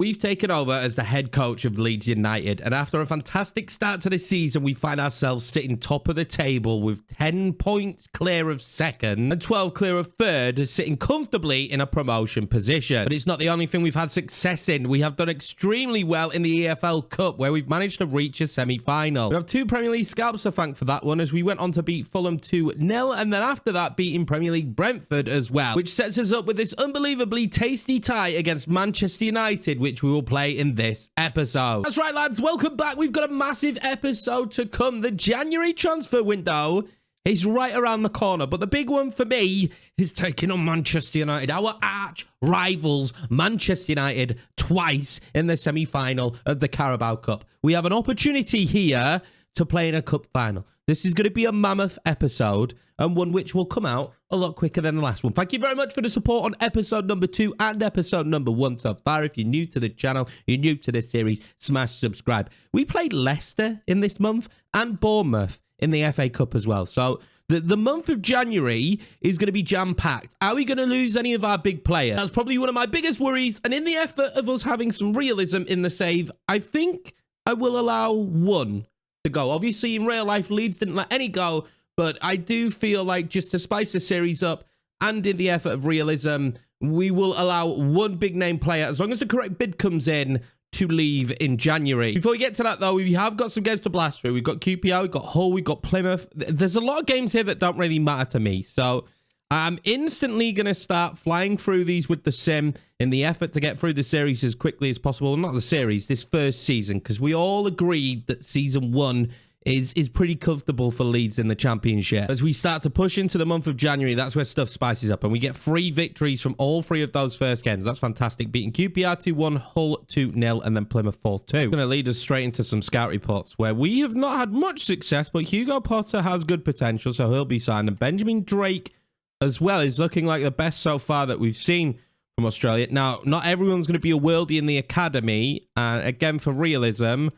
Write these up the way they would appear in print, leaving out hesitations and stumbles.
We've taken over as the head coach of Leeds United, and after a fantastic start to the season, we find ourselves sitting top of the table with 10 points clear of second and 12 clear of third, sitting comfortably in a promotion position. But it's not the only thing we've had success in. We have done extremely well in the EFL Cup, where we've managed to reach a semi-final. We have 2 Premier League scalps to thank for that one, as we went on to beat Fulham 2-0, and then after that, beating Premier League Brentford as well, which sets us up with this unbelievably tasty tie against Manchester United, which we will play in this episode. That's right, lads, welcome back. We've got a massive episode to come. The January transfer window is right around the corner, but the big one for me is taking on Manchester United, our arch rivals, Manchester United, twice in the semi-final of the Carabao Cup. We have an opportunity here to play in a cup final. This is going to be a mammoth episode, and one which will come out a lot quicker than the last one. Thank you very much for the support on episode number 2 and episode number 1 so far. If you're new to the channel, you're new to this series, smash subscribe. We played Leicester in this month and Bournemouth in the FA Cup as well. So the month of January is going to be jam-packed. Are we going to lose any of our big players? That's probably one of my biggest worries. And in the effort of us having some realism in the save, I think I will allow one to go. Obviously, in real life, Leeds didn't let any go, but I do feel like just to spice the series up and in the effort of realism, we will allow one big name player, as long as the correct bid comes in, to leave in January. Before we get to that, though, we have got some games to blast through. We've got QPR, we've got Hull, we've got Plymouth. There's a lot of games here that don't really matter to me, so I'm instantly going to start flying through these with the sim in the effort to get through the series as quickly as possible. Not the series, this first season, because we all agreed that season 1 is pretty comfortable for Leeds in the Championship. As we start to push into the month of January, that's where stuff spices up, and we get 3 victories from all 3 of those first games. That's fantastic. Beating QPR 2-1, Hull 2-0, and then Plymouth 4-2. Going to lead us straight into some scout reports, where we have not had much success, but Hugo Potter has good potential, so he'll be signed, and Benjamin Drake as well is looking like the best so far that we've seen from Australia. Now, not everyone's going to be a worldie in the academy. Again, for realism,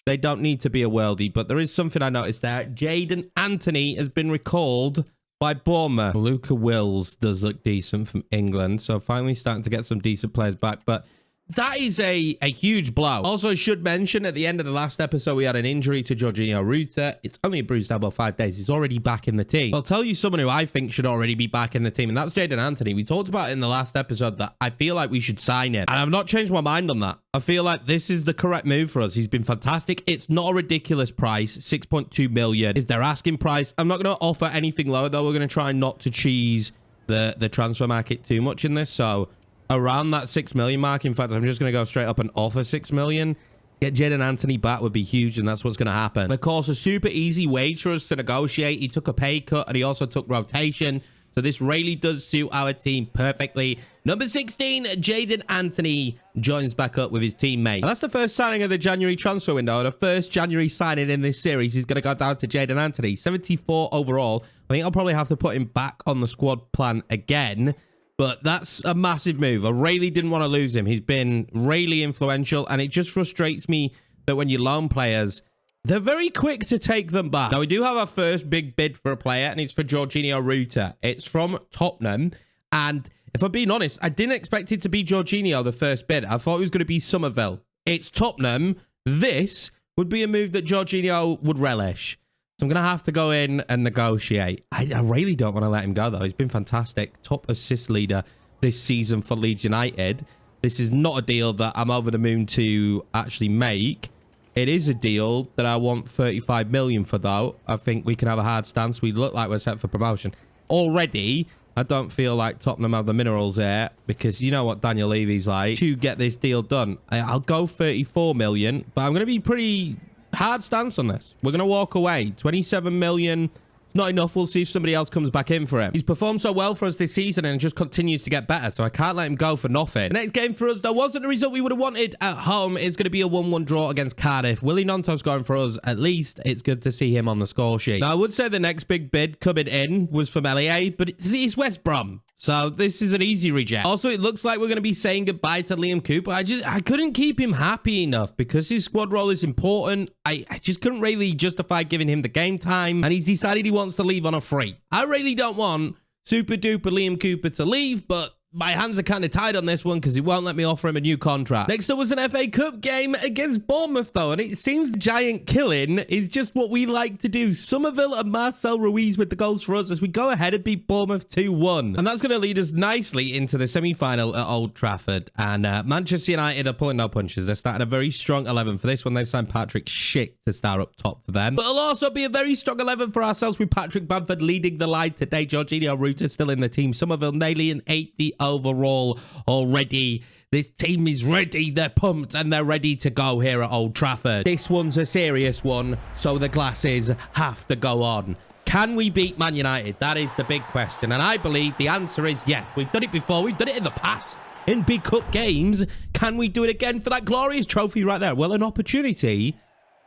they don't need to be a worldie, but there is something I noticed there. Jaden Anthony has been recalled by Bournemouth. Luca Wills does look decent from England, so finally starting to get some decent players back, but that is a huge blow. Also, I should mention, at the end of the last episode, we had an injury to Yorkiemann Ruta. It's only a bruised elbow, 5 days. He's already back in the team. I'll tell you someone who I think should already be back in the team, and that's Jaden Anthony. We talked about it in the last episode that I feel like we should sign him, and I've not changed my mind on that. I feel like this is the correct move for us. He's been fantastic. It's not a ridiculous price. 6.2 million is their asking price. I'm not going to offer anything lower, though. We're going to try not to cheese the transfer market too much in this, so around that 6 million mark. In fact, I'm just going to go straight up and offer 6 million. Get Jaden Anthony back would be huge, and that's what's going to happen. And of course, a super easy wage for us to negotiate. He took a pay cut, and he also took rotation. So this really does suit our team perfectly. Number 16, Jaden Anthony joins back up with his teammate. And that's the first signing of the January transfer window. And the first January signing in this series is going to go down to Jaden Anthony. 74 overall. I think I'll probably have to put him back on the squad plan again. But that's a massive move. I really didn't want to lose him. He's been really influential, and it just frustrates me that when you loan players, they're very quick to take them back. Now, we do have our first big bid for a player, and it's for Yorkiemann Ruta. It's from Tottenham, and if I'm being honest, I didn't expect it to be Yorkiemann, the first bid. I thought it was going to be Somerville. It's Tottenham. This would be a move that Yorkiemann would relish. So I'm going to have to go in and negotiate. I really don't want to let him go, though. He's been fantastic. Top assist leader this season for Leeds United. This is not a deal that I'm over the moon to actually make. It is a deal that I want 35 million for, though. I think we can have a hard stance. We look like we're set for promotion. Already, I don't feel like Tottenham have the minerals here, because you know what Daniel Levy's like, to get this deal done. I'll go 34 million, but I'm going to be pretty hard stance on this. We're going to walk away. 27 million. Not enough. We'll see if somebody else comes back in for him. He's performed so well for us this season and just continues to get better, so I can't let him go for nothing. The next game for us, there wasn't the result we would have wanted at home. It's going to be a 1-1 draw against Cardiff. Willie Nonto's going for us. At least it's good to see him on the score sheet. Now, I would say the next big bid coming in was from LEA, but it's West Brom. So this is an easy reject. Also, it looks like we're going to be saying goodbye to Liam Cooper. I couldn't keep him happy enough because his squad role is important. I just couldn't really justify giving him the game time, and he's decided he wants to leave on a free. I really don't want super duper Liam Cooper to leave, but my hands are kind of tied on this one because he won't let me offer him a new contract. Next up was an FA Cup game against Bournemouth, though, and it seems giant killing is just what we like to do. Somerville and Marcel Ruiz with the goals for us as we go ahead and beat Bournemouth 2-1. And that's going to lead us nicely into the semi-final at Old Trafford. And Manchester United are pulling no punches. They're starting a very strong 11 for this one. They've signed Patrick Schick to start up top for them. But it'll also be a very strong 11 for ourselves with Patrick Bamford leading the line today. Jorginho Ruta still in the team. Somerville nearly an 80 overall already. This team is ready. They're pumped and they're ready to go here at Old Trafford. This one's a serious one, so the glasses have to go on. Can we beat Man United? That is the big question. And I believe the answer is yes. We've done it before. We've done it in the past in big cup games. Can we do it again for that glorious trophy right there? Well, an opportunity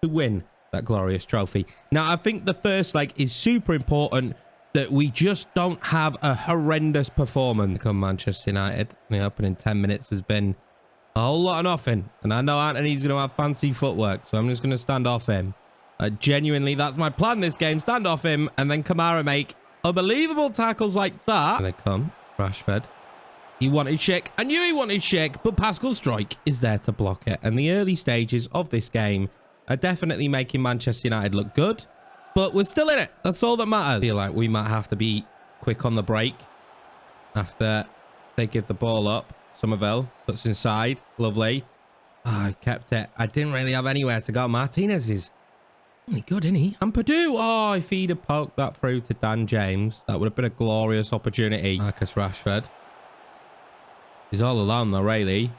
to win that glorious trophy. Now, I think the first leg is super important, that we just don't have a horrendous performance. Come Manchester United. The opening 10 minutes has been a whole lot of nothing. And I know Anthony's going to have fancy footwork, so I'm just going to stand off him. Genuinely, that's my plan this game. Stand off him, and then Kamara make unbelievable tackles like that. And they come. Rashford. He wanted Schick. I knew he wanted Schick, but Pascal Struijk is there to block it. And the early stages of this game are definitely making Manchester United look good. But we're still in it. That's all that matters. I feel like we might have to be quick on the break after they give the ball up. Somerville puts inside. Lovely. Oh, I kept it. I didn't really have anywhere to go. Martinez is really good, isn't he? And Purdue. Oh, if he'd have poked that through to Dan James, that would have been a glorious opportunity. Marcus Rashford. He's all alone though, really.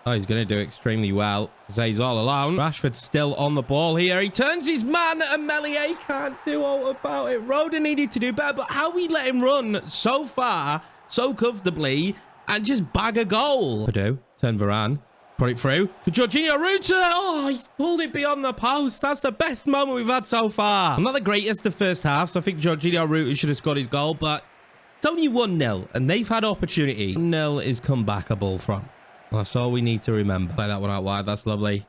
Oh, he's going to do extremely well to say he's all alone. Rashford's still on the ball here. He turns his man and Melier can't do all about it. Roda needed to do better, but how we let him run so far, so comfortably, and just bag a goal. Purdue, turn Varane, put it through to Jorginho Ruta. Oh, he's pulled it beyond the post. That's the best moment we've had so far. I'm not the greatest the first half, so I think Jorginho Ruta should have scored his goal, but it's only 1-0, and they've had opportunity. 1-0 is comebackable from. That's all we need to remember. Play that one out wide. That's lovely.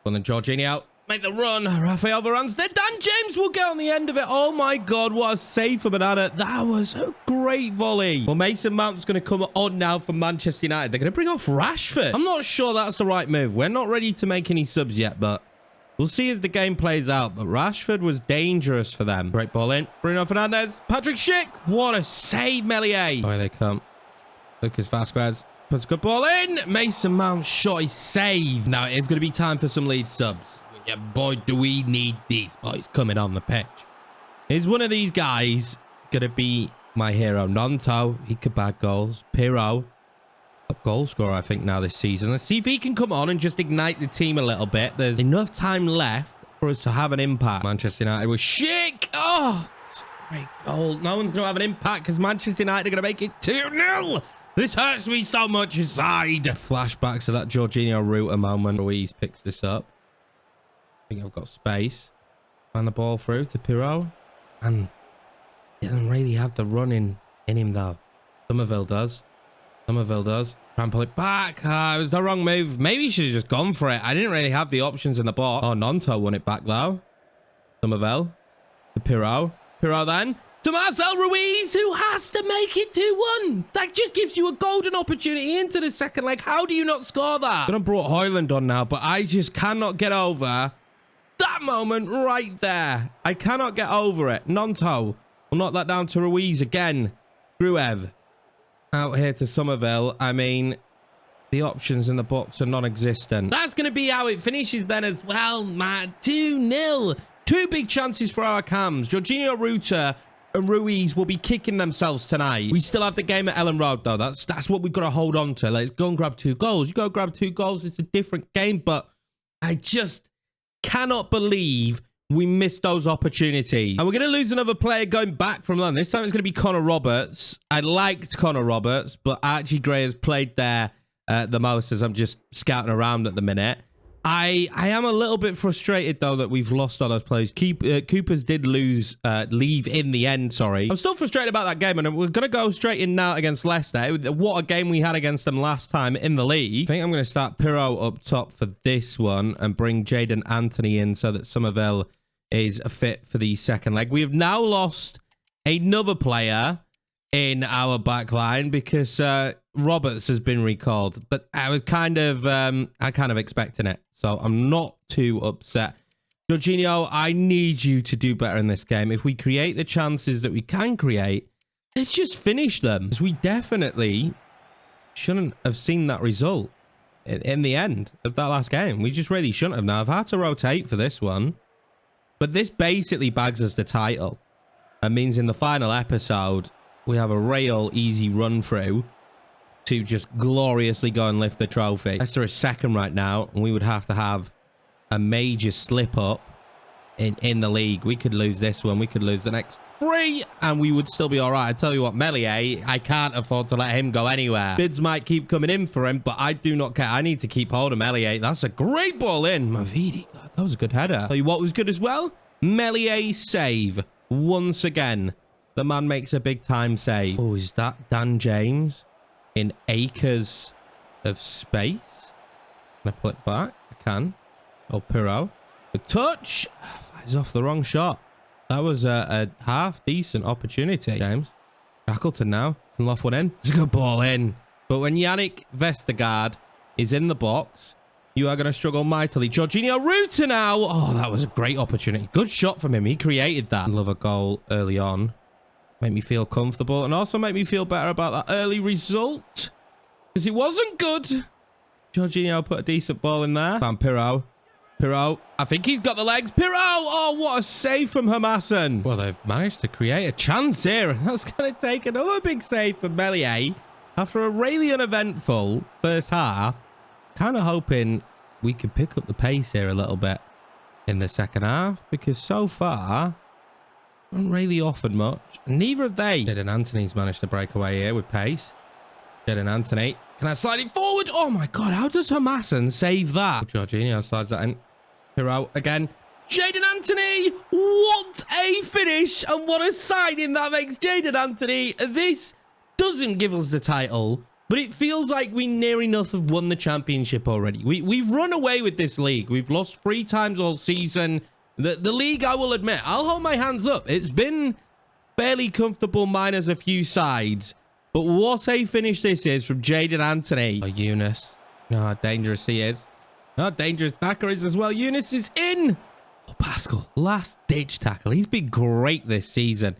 On the Jorginho. Make the run. Rafael Varane's there. Dan James will get on the end of it. Oh my God. What a save for Banana. That was a great volley. Well, Mason Mount's going to come on now for Manchester United. They're going to bring off Rashford. I'm not sure that's the right move. We're not ready to make any subs yet, but we'll see as the game plays out. But Rashford was dangerous for them. Great ball in. Bruno Fernandes. Patrick Schick. What a save, Melier. Oh, here they come. Lucas Vasquez. Puts a good ball in. Mason Mount shot his save. Now it is going to be time for some Leeds subs. Yeah, boy, do we need these boys coming on the pitch. Is one of these guys going to be my hero? Nonto. He could bag goals. Pirro. Top goal scorer, I think, now this season. Let's see if he can come on and just ignite the team a little bit. There's enough time left for us to have an impact. Manchester United with Schick. Oh, it's a great goal. No one's going to have an impact because Manchester United are going to make it 2-0. This hurts me so much inside. Flashbacks to that Jorginho Ruta moment. Ruiz picks this up. I think I've got space. Find the ball through to Pirro. And he doesn't really have the run in him, though. Somerville does. Somerville does. Try and pull it back. It was the wrong move. Maybe he should have just gone for it. I didn't really have the options in the box. Oh, Nonto won it back, though. Somerville. To Pirro. Pirro then. To Marcel Ruiz, who has to make it 2-1. That just gives you a golden opportunity into the second leg. How do you not score that? Gonna brought Højlund on now, but I just cannot get over that moment right there. I cannot get over it. Nonto will knock that down to Ruiz again. Gruev out here to Somerville. I mean, the options in the box are non-existent. That's going to be how it finishes then as well, man. 2-0. Two big chances for our cams. Jorginho Ruta and Ruiz will be kicking themselves tonight. We still have the game at Ellen Road, though. That's what we've got to hold on to. Let's go and grab 2 goals. You go grab 2 goals. It's a different game, but I just cannot believe we missed those opportunities. And we're going to lose another player going back from London. This time it's going to be Connor Roberts. I liked Connor Roberts, but Archie Gray has played there the most as I'm just scouting around at the minute. I am a little bit frustrated, though, that we've lost all those players. Coopers did leave in the end, sorry. I'm still frustrated about that game, and we're going to go straight in now against Leicester. What a game we had against them last time in the league. I think I'm going to start Pirro up top for this one and bring Jaden Anthony in so that Somerville is fit for the second leg. We have now lost another player in our back line because Roberts has been recalled, but I was kind of expecting it, so I'm not too upset. Jorginho, I need you to do better in this game. If we create the chances that we can create, let's just finish them. Because we definitely shouldn't have seen that result in the end of that last game. We just really shouldn't have. Now, I've had to rotate for this one, but this basically bags us the title. That means in the final episode, we have a real easy run through to just gloriously go and lift the trophy. Leicester is second right now, and we would have to have a major slip up in the league. We could lose this one. We could lose the next 3, and we would still be all right. I tell you what, Meslier, I can't afford to let him go anywhere. Bids might keep coming in for him, but I do not care. I need to keep hold of Meslier. That's a great ball in. Mavidi, God, that was a good header. Tell you what was good as well? Meslier save. Once again, the man makes a big time save. Oh, is that Dan James in acres of space? Can I pull it back? I can. Oh, Pirro. A touch. He's off the wrong shot. That was a half-decent opportunity, James. Shackleton now. Can loft one in. It's a good ball in. But when Yannick Vestergaard is in the box, you are going to struggle mightily. Jorginho Ruta now. Oh, that was a great opportunity. Good shot from him. He created that. Love a goal early on. Make me feel comfortable and also make me feel better about that early result. Because it wasn't good. Jorginho put a decent ball in there. Van Pirro. Pirro. I think he's got the legs. Pirro. Oh, what a save from Hermassen. Well, they've managed to create a chance here. That's going to take another big save for Meslier. After a really uneventful first half. Kind of hoping we could pick up the pace here a little bit in the second half. Because so far, haven't really offered much. Neither have they. Jadon Anthony's managed to break away here with pace. Jadon Anthony. Can I slide it forward? Oh my God, how does Hermassen save that? Jorginho slides that in. Pirro again. Jadon Anthony! What a finish and what a signing that makes Jadon Anthony. This doesn't give us the title, but it feels like we near enough have won the championship already. We've run away with this league. We've lost 3 times all season. The league, I will admit, I'll hold my hands up. It's been fairly comfortable minus a few sides. But what a finish this is from Jadon Anthony. Oh, Yunus. Oh, how dangerous he is. How dangerous Daka is as well. Yunus is in. Oh, Pascal. Last ditch tackle. He's been great this season.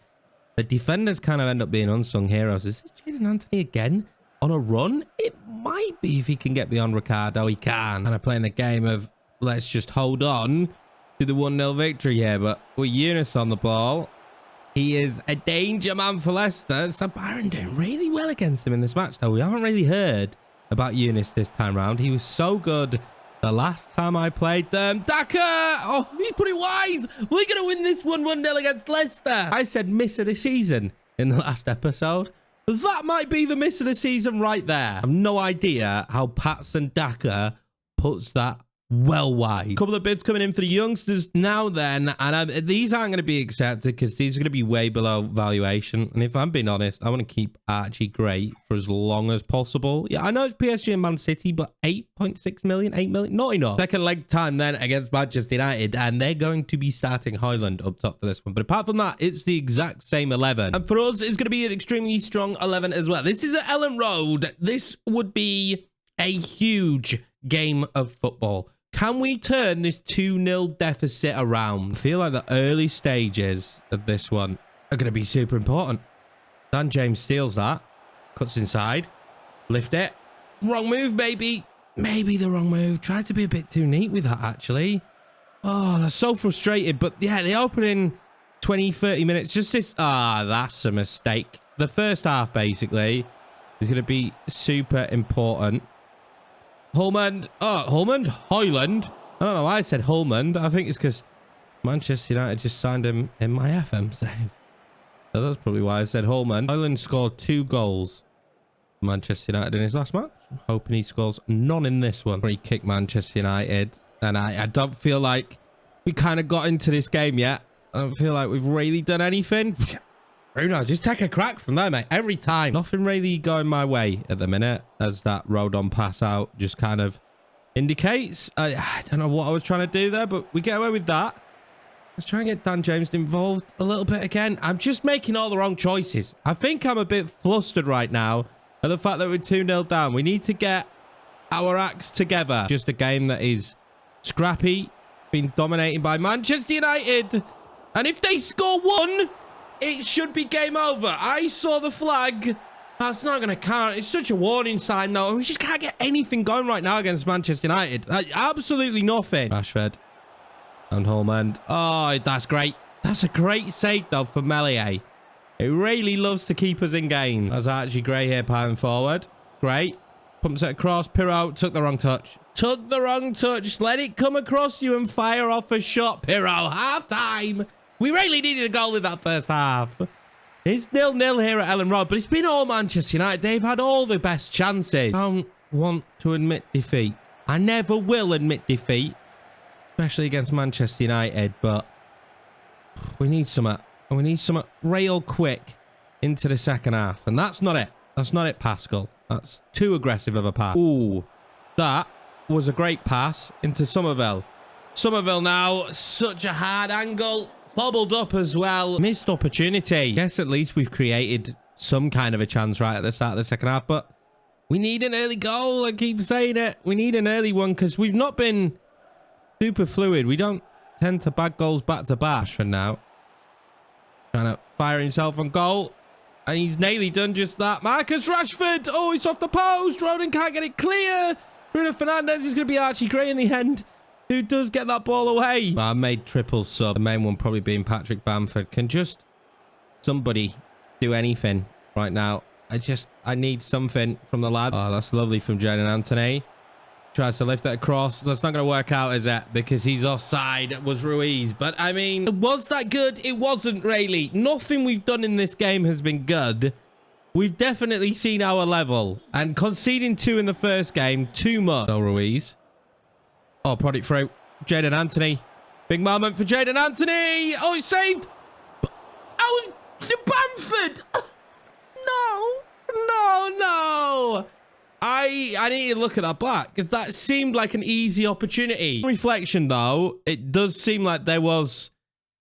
The defenders kind of end up being unsung heroes. Is it Jadon Anthony again on a run? It might be if he can get beyond Ricardo. He can. And I'm playing the game of let's just hold on to the 1-0 victory here. But with Yunus on the ball, he is a danger man for Leicester. So Byron doing really well against him in this match, though. We haven't really heard about Yunus this time round. He was so good the last time I played them. Daka! Oh, he put it wide. We're going to win this 1-0 against Leicester. I said miss of the season in the last episode. That might be the miss of the season right there. I have no idea how Patson Daka puts that well wide. Couple of bids coming in for the youngsters now then, and these aren't going to be accepted because these are going to be way below valuation. And if I'm being honest, I want to keep Archie Gray for as long as possible. Yeah, I know it's PSG and Man City, but 8.6 million, 8 million, not enough. Second leg time then against Manchester United, and they're going to be starting Højlund up top for this one. But apart from that, it's the exact same 11. And for us, it's going to be an extremely strong 11 as well. This is at Ellen Road. This would be a huge game of football. Can we turn this 2-0 deficit around? I feel like the early stages of this one are going to be super important. Dan James steals that. Cuts inside. Lift it. Wrong move, maybe. Maybe the wrong move. Tried to be a bit too neat with that, actually. Oh, that's so frustrated. But yeah, the opening 20, 30 minutes. Just this. Ah, that's a mistake. The first half, basically, is going to be super important. Højlund. Oh, Højlund. I don't know why I said Højlund. I think it's because Manchester United just signed him in my FM save. So that's probably why I said Højlund. Højlund scored 2 goals for Manchester United in his last match. I'm hoping he scores none in this one. Free kick Manchester United. And I don't feel like we kind of got into this game yet. I don't feel like we've really done anything. Bruno, just take a crack from there, mate. Every time. Nothing really going my way at the minute, as that Rodon pass out just kind of indicates. I don't know what I was trying to do there, but we get away with that. Let's try and get Dan James involved a little bit again. I'm just making all the wrong choices. I think I'm a bit flustered right now at the fact that we're 2-0 down. We need to get our acts together. Just a game that is scrappy, being dominated by Manchester United. And if they score one, it should be game over. I saw the flag. That's not going to count. It's such a warning sign, though. We just can't get anything going right now against Manchester United. Absolutely nothing. Rashford. And Holman. Oh, that's great. That's a great save, though, for Melier. It really loves to keep us in game. That's actually great here, panning forward. Great. Pumps it across. Pirro took the wrong touch. Took the wrong touch. Let it come across you and fire off a shot. Pirro, half-time. We really needed a goal in that first half. It's 0-0 here at Ellen Road, but it's been all Manchester United. They've had all the best chances. I don't want to admit defeat. I never will admit defeat, especially against Manchester United, but we need something. We need something real quick into the second half, and that's not it. That's not it, Pascal. That's too aggressive of a pass. Ooh, that was a great pass into Somerville. Somerville now, such a hard angle. Bobbled up as well. Missed opportunity. Guess at least we've created some kind of a chance right at the start of the second half, but we need an early goal. I keep saying it. We need an early one because we've not been super fluid. We don't tend to bag goals back to back for now. Trying to fire himself on goal. And he's nearly done just that. Marcus Rashford. Oh, it's off the post. Rodon can't get it clear. Bruno Fernandes is going to be Archie Gray in the end, who does get that ball away. I made triple sub. The main one probably being Patrick Bamford. Can just somebody do anything right now? I need something from the lad. Oh, that's lovely from Jadon Anthony. Tries to lift it across. That's not going to work out, is it? Because he's offside. It was Ruiz. But, I mean, was that good? It wasn't really. Nothing we've done in this game has been good. We've definitely seen our level. And conceding 2 in the first game, too much. So, Ruiz. Oh, prod it through. Jadon Anthony. Big moment for Jadon Anthony. Oh, it's saved. Oh, the Bamford. No. I need to look at that back. If that seemed like an easy opportunity. Reflection, though, it does seem like there was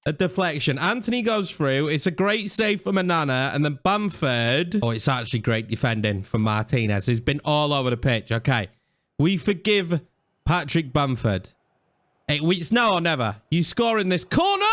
a deflection. Anthony goes through. It's a great save from Manana. And then Bamford. Oh, it's actually great defending from Martinez, who's been all over the pitch. Okay. We forgive Patrick Bamford. It's now or never. You score in this corner.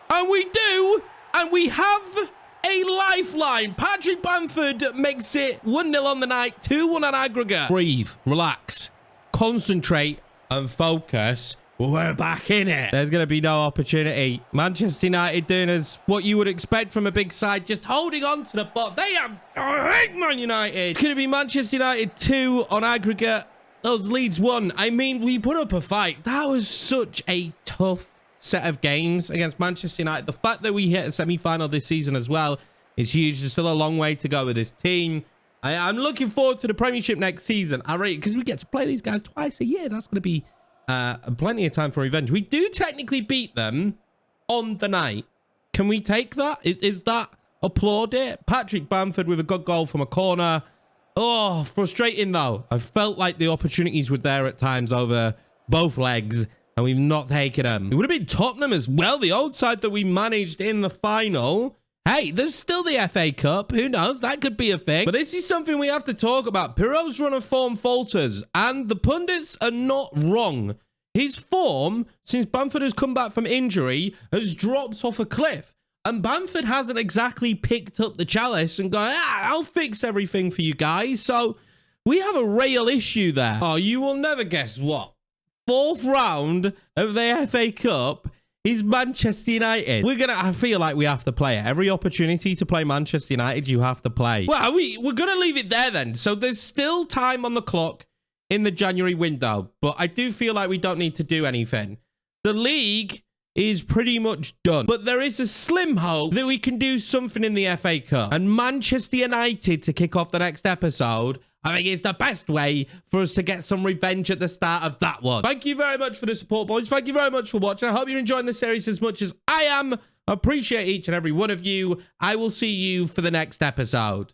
And we do. And we have a lifeline. Patrick Bamford makes it 1-0 on the night, 2-1 on aggregate. Breathe, relax, concentrate, and focus. We're back in it. There's going to be no opportunity. Manchester United doing us what you would expect from a big side, just holding on to the ball. They are... I hate Man United. It's going to be Manchester United 2 on aggregate. Those Leeds 1. I mean, we put up a fight. That was such a tough set of games against Manchester United. The fact that we hit a semi-final this season as well is huge. There's still a long way to go with this team. I'm looking forward to the Premiership next season. I rate because we get to play these guys twice a year. That's going to be plenty of time for revenge. We do technically beat them on the night. Can we take that? Is that applauded? Patrick Bamford with a good goal from a corner. Oh, frustrating though. I felt like the opportunities were there at times over both legs, and we've not taken them. It would have been Tottenham as well, the old side that we managed in the final. Hey, there's still the FA Cup. Who knows? That could be a thing. But this is something we have to talk about. Pirro's run of form falters, and the pundits are not wrong. His form, since Bamford has come back from injury, has dropped off a cliff. And Bamford hasn't exactly picked up the chalice and gone, I'll fix everything for you guys. So we have a real issue there. Oh, you will never guess what. 4th round of the FA Cup is Manchester United. I feel like we have to play it. Every opportunity to play Manchester United, you have to play. Well, we're going to leave it there then. So there's still time on the clock in the January window, but I do feel like we don't need to do anything. The league is pretty much done, but there is a slim hope that we can do something in the FA Cup. And Manchester United to kick off the next episode, I think it's the best way for us to get some revenge at the start of that one. Thank you very much for the support, boys. Thank you very much for watching. I hope you're enjoying the series as much as I am. I appreciate each and every one of you. I will see you for the next episode.